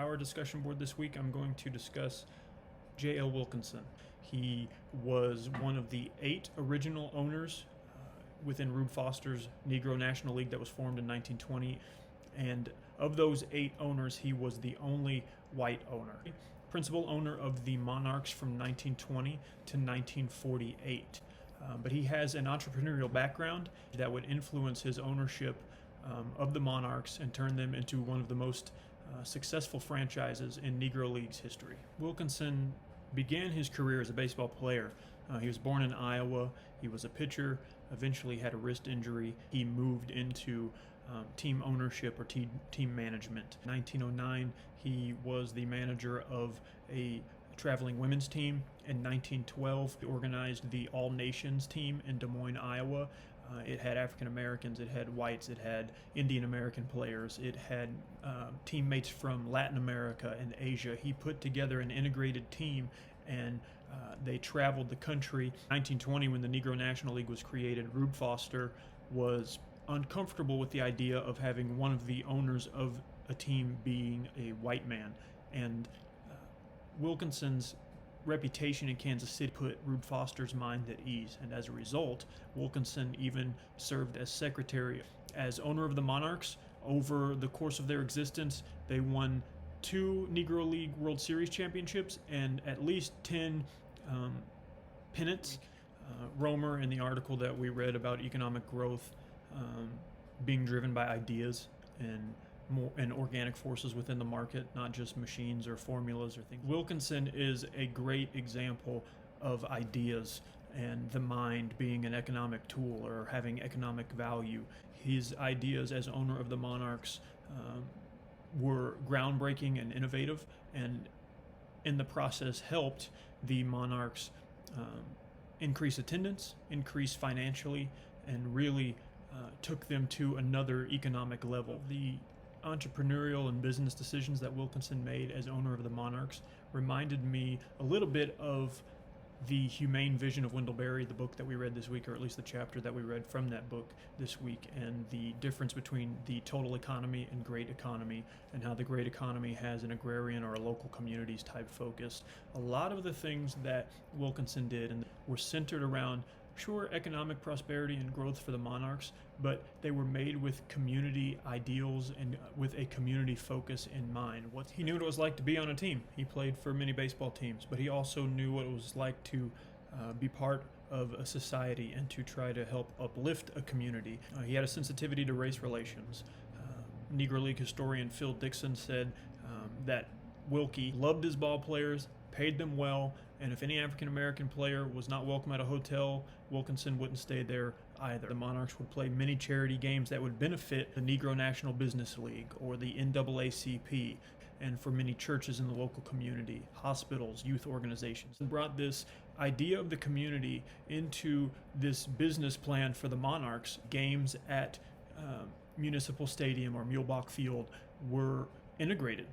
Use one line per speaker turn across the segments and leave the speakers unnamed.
our discussion board this week, I'm going to discuss J.L. Wilkinson. He was one of the 8 original owners within Rube Foster's Negro National League that was formed in 1920. And of those 8 owners, he was the only white owner. Principal owner of the Monarchs from 1920 to 1948. But he has an entrepreneurial background that would influence his ownership of the Monarchs and turn them into one of the most successful franchises in Negro League's history. Wilkinson began his career as a baseball player. He was born in Iowa. He was a pitcher, eventually had a wrist injury. He moved into team ownership or team management. In 1909, he was the manager of a traveling women's team. In 1912, he organized the All Nations team in Des Moines, Iowa. It had African Americans, it had whites, it had Indian American players, it had teammates from Latin America and Asia. He put together an integrated team, and they traveled the country. 1920, when the Negro National League was created, Rube Foster was uncomfortable with the idea of having one of the owners of a team being a white man, and Wilkinson's reputation in Kansas City put Rube Foster's mind at ease, and as a result, Wilkinson even served as secretary. As owner of the Monarchs, over the course of their existence, they won 2 Negro League World Series championships and at least 10 pennants. Romer, in the article that we read about economic growth being driven by ideas and organic forces within the market, not just machines or formulas or things. Wilkinson is a great example of ideas and the mind being an economic tool or having economic value. His ideas as owner of the Monarchs were groundbreaking and innovative, and in the process helped the Monarchs increase attendance, increase financially, and really took them to another economic level. The entrepreneurial and business decisions that Wilkinson made as owner of the Monarchs reminded me a little bit of the humane vision of Wendell Berry, the book that we read this week, or at least the chapter that we read from that book this week, and the difference between the total economy and great economy, and how the great economy has an agrarian or a local communities type focus. A lot of the things that Wilkinson did and were centered around economic prosperity and growth for the Monarchs, but they were made with community ideals and with a community focus in mind. He knew what it was like to be on a team. He played for many baseball teams, but he also knew what it was like to be part of a society and to try to help uplift a community. He had a sensitivity to race relations. Negro League historian Phil Dixon said that Wilkie loved his ball players, paid them well, and if any African American player was not welcome at a hotel, Wilkinson wouldn't stay there either. The Monarchs would play many charity games that would benefit the Negro National Business League or the NAACP, and for many churches in the local community, hospitals, youth organizations, and brought this idea of the community into this business plan for the Monarchs. Games at Municipal Stadium or Mulebach Field were integrated.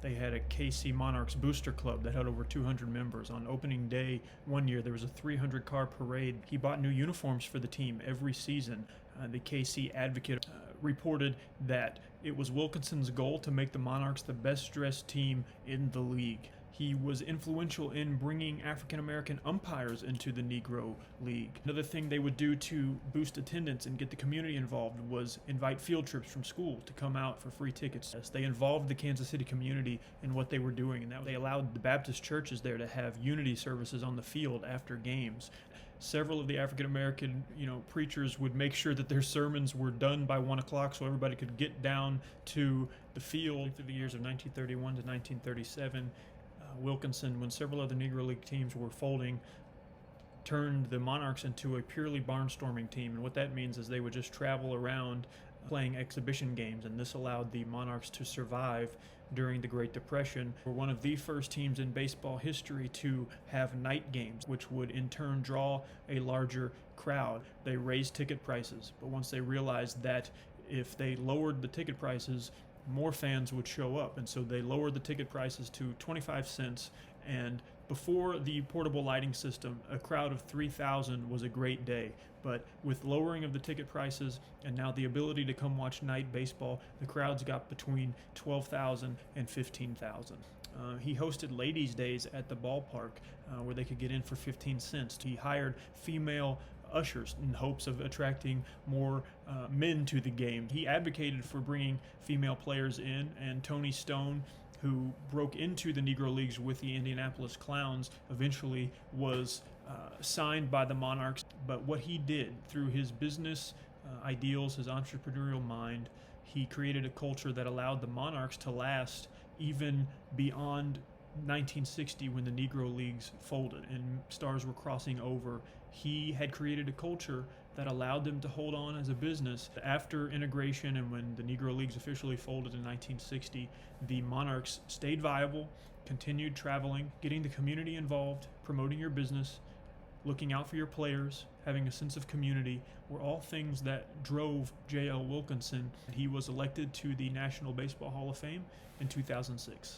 They had a KC Monarchs Booster Club that had over 200 members. On opening day one year, there was a 300-car parade. He bought new uniforms for the team every season. The KC Advocate reported that it was Wilkinson's goal to make the Monarchs the best-dressed team in the league. He was influential in bringing African-American umpires into the Negro League. Another thing they would do to boost attendance and get the community involved was invite field trips from school to come out for free tickets. They involved the Kansas City community in what they were doing, and they allowed the Baptist churches there to have unity services on the field after games. Several of the African-American, preachers would make sure that their sermons were done by 1 o'clock so everybody could get down to the field. Through the years of 1931 to 1937, Wilkinson, when several other Negro League teams were folding, turned the Monarchs into a purely barnstorming team. And what that means is they would just travel around playing exhibition games, and this allowed the Monarchs to survive during the Great Depression. We're one of the first teams in baseball history to have night games, which would in turn draw a larger crowd. They raised ticket prices, but once they realized that if they lowered the ticket prices, more fans would show up, and so they lowered the ticket prices to 25 cents And before the portable lighting system, a crowd of 3,000 was a great day. But with lowering of the ticket prices and now the ability to come watch night baseball, the crowds got between 12,000 and 15,000. He hosted ladies' days at the ballpark where they could get in for 15 cents. He hired female ushers in hopes of attracting more men to the game. He advocated for bringing female players in, and Tony Stone, who broke into the Negro Leagues with the Indianapolis Clowns, eventually was signed by the Monarchs. But what he did through his business ideals, his entrepreneurial mind, he created a culture that allowed the Monarchs to last even beyond 1960, when the Negro Leagues folded and stars were crossing over. He had created a culture that allowed them to hold on as a business. After integration and when the Negro Leagues officially folded in 1960, the Monarchs stayed viable, continued traveling, getting the community involved, promoting your business, looking out for your players, having a sense of community, were all things that drove J.L. Wilkinson. He was elected to the National Baseball Hall of Fame in 2006.